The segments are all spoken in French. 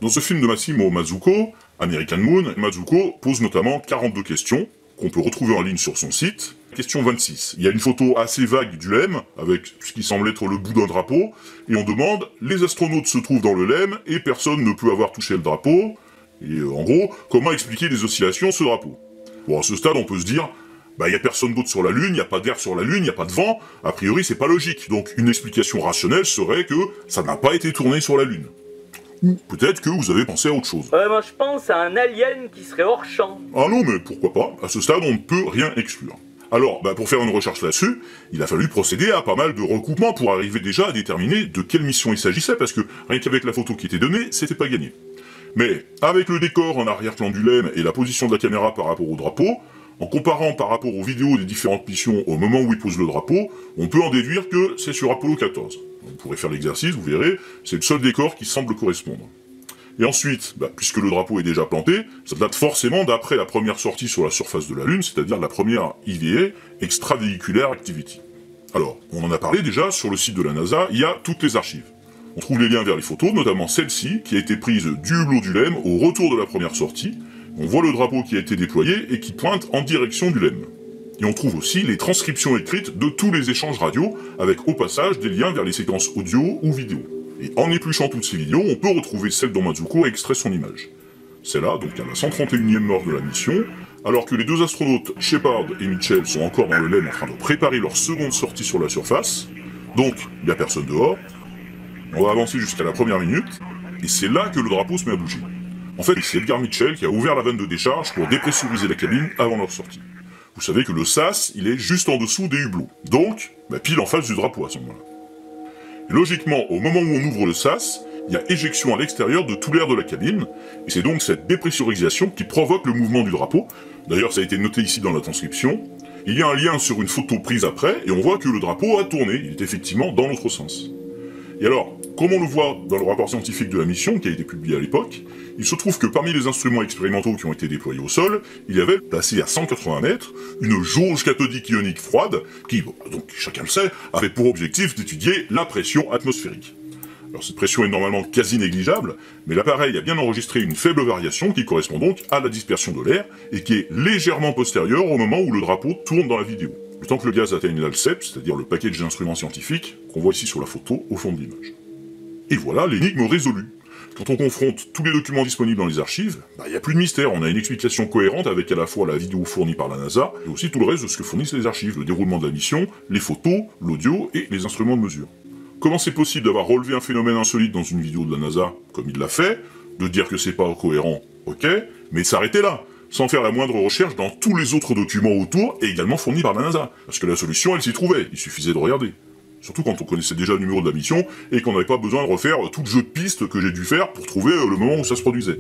Dans ce film de Massimo Mazzucco, American Moon, Mazzucco pose notamment 42 questions, qu'on peut retrouver en ligne sur son site. Question 26. Il y a une photo assez vague du LEM, avec ce qui semble être le bout d'un drapeau, et on demande, les astronautes se trouvent dans le LEM, et personne ne peut avoir touché le drapeau, et en gros, comment expliquer les oscillations de ce drapeau? Bon, à ce stade, on peut se dire, il y a personne d'autre sur la Lune, il n'y a pas d'air sur la Lune, il n'y a pas de vent, a priori c'est pas logique, donc une explication rationnelle serait que ça n'a pas été tourné sur la Lune. Ou peut-être que vous avez pensé à autre chose. Moi je pense à un alien qui serait hors champ. Ah non, mais pourquoi pas, à ce stade on ne peut rien exclure. Alors, pour faire une recherche là-dessus, il a fallu procéder à pas mal de recoupements pour arriver déjà à déterminer de quelle mission il s'agissait, parce que rien qu'avec la photo qui était donnée, c'était pas gagné. Mais, avec le décor en arrière-plan du LEM et la position de la caméra par rapport au drapeau, en comparant par rapport aux vidéos des différentes missions au moment où il pose le drapeau, on peut en déduire que c'est sur Apollo 14. Vous pourrez faire l'exercice, vous verrez, c'est le seul décor qui semble correspondre. Et ensuite, puisque le drapeau est déjà planté, ça date forcément d'après la première sortie sur la surface de la Lune, c'est-à-dire la première IVA, Extravehicular Activity. Alors, on en a parlé déjà, sur le site de la NASA, il y a toutes les archives. On trouve les liens vers les photos, notamment celle-ci, qui a été prise du hublot du LEM au retour de la première sortie. On voit le drapeau qui a été déployé et qui pointe en direction du LEM. Et on trouve aussi les transcriptions écrites de tous les échanges radio, avec au passage des liens vers les séquences audio ou vidéo. Et en épluchant toutes ces vidéos, on peut retrouver celle dont Mazzucco a extrait son image. C'est là, donc à la 131e heure de la mission, alors que les deux astronautes, Shepard et Mitchell, sont encore dans le LEM en train de préparer leur seconde sortie sur la surface, donc il n'y a personne dehors. On va avancer jusqu'à la première minute, et c'est là que le drapeau se met à bouger. En fait, c'est Edgar Mitchell qui a ouvert la vanne de décharge pour dépressuriser la cabine avant leur sortie. Vous savez que le SAS, il est juste en dessous des hublots, donc pile en face du drapeau à ce moment-là. Et logiquement, au moment où on ouvre le SAS, il y a éjection à l'extérieur de tout l'air de la cabine, et c'est donc cette dépressurisation qui provoque le mouvement du drapeau. D'ailleurs, ça a été noté ici dans la transcription. Il y a un lien sur une photo prise après, et on voit que le drapeau a tourné, il est effectivement dans l'autre sens. Et alors, comme on le voit dans le rapport scientifique de la mission, qui a été publié à l'époque, il se trouve que parmi les instruments expérimentaux qui ont été déployés au sol, il y avait, placé à 180 mètres, une jauge cathodique ionique froide, qui, donc chacun le sait, avait pour objectif d'étudier la pression atmosphérique. Alors cette pression est normalement quasi négligeable, mais l'appareil a bien enregistré une faible variation qui correspond donc à la dispersion de l'air, et qui est légèrement postérieure au moment où le drapeau tourne dans la vidéo. Le temps que le gaz atteigne l'ALCEP, c'est-à-dire le package d'instruments scientifiques, qu'on voit ici sur la photo, au fond de l'image. Et voilà l'énigme résolue. Quand on confronte tous les documents disponibles dans les archives, il n'y a plus de mystère, on a une explication cohérente avec à la fois la vidéo fournie par la NASA, et aussi tout le reste de ce que fournissent les archives, le déroulement de la mission, les photos, l'audio et les instruments de mesure. Comment c'est possible d'avoir relevé un phénomène insolite dans une vidéo de la NASA, comme il l'a fait, de dire que c'est pas cohérent, ok, mais de s'arrêter là, sans faire la moindre recherche dans tous les autres documents autour, et également fournis par la NASA, parce que la solution, elle s'y trouvait, il suffisait de regarder. Surtout quand on connaissait déjà le numéro de la mission, et qu'on n'avait pas besoin de refaire tout le jeu de pistes que j'ai dû faire pour trouver le moment où ça se produisait.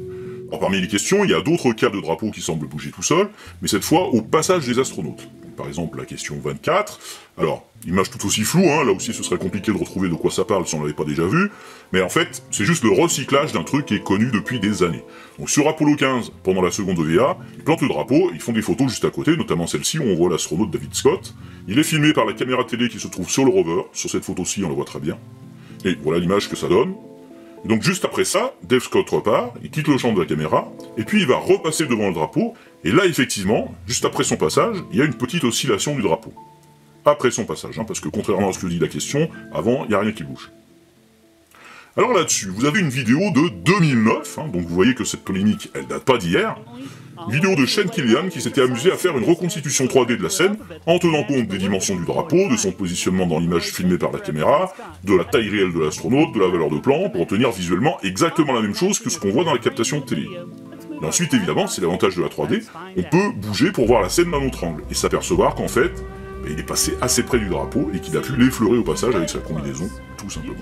Alors parmi les questions, il y a d'autres cas de drapeaux qui semblent bouger tout seuls, mais cette fois au passage des astronautes. Par exemple la question 24, alors, image tout aussi floue, là aussi ce serait compliqué de retrouver de quoi ça parle si on l'avait pas déjà vu, mais en fait, c'est juste le recyclage d'un truc qui est connu depuis des années. Donc sur Apollo 15, pendant la seconde EVA, ils plantent le drapeau, ils font des photos juste à côté, notamment celle-ci où on voit l'astronaute David Scott. Il est filmé par la caméra télé qui se trouve sur le rover, sur cette photo-ci on le voit très bien. Et voilà l'image que ça donne. Et donc juste après ça, Dave Scott repart, il quitte le champ de la caméra, et puis il va repasser devant le drapeau, et là effectivement, juste après son passage, il y a une petite oscillation du drapeau. Après son passage, parce que contrairement à ce que dit la question, avant, il n'y a rien qui bouge. Alors là-dessus, vous avez une vidéo de 2009, donc vous voyez que cette polémique, elle date pas d'hier, vidéo de Shane Killian qui s'était amusé à faire une reconstitution 3D de la scène en tenant compte des dimensions du drapeau, de son positionnement dans l'image filmée par la caméra, de la taille réelle de l'astronaute, de la valeur de plan, pour obtenir visuellement exactement la même chose que ce qu'on voit dans la captation de télé. Et ensuite, évidemment, c'est l'avantage de la 3D, on peut bouger pour voir la scène d'un autre angle, et s'apercevoir qu'en fait, il est passé assez près du drapeau, et qu'il a pu l'effleurer au passage avec sa combinaison, tout simplement.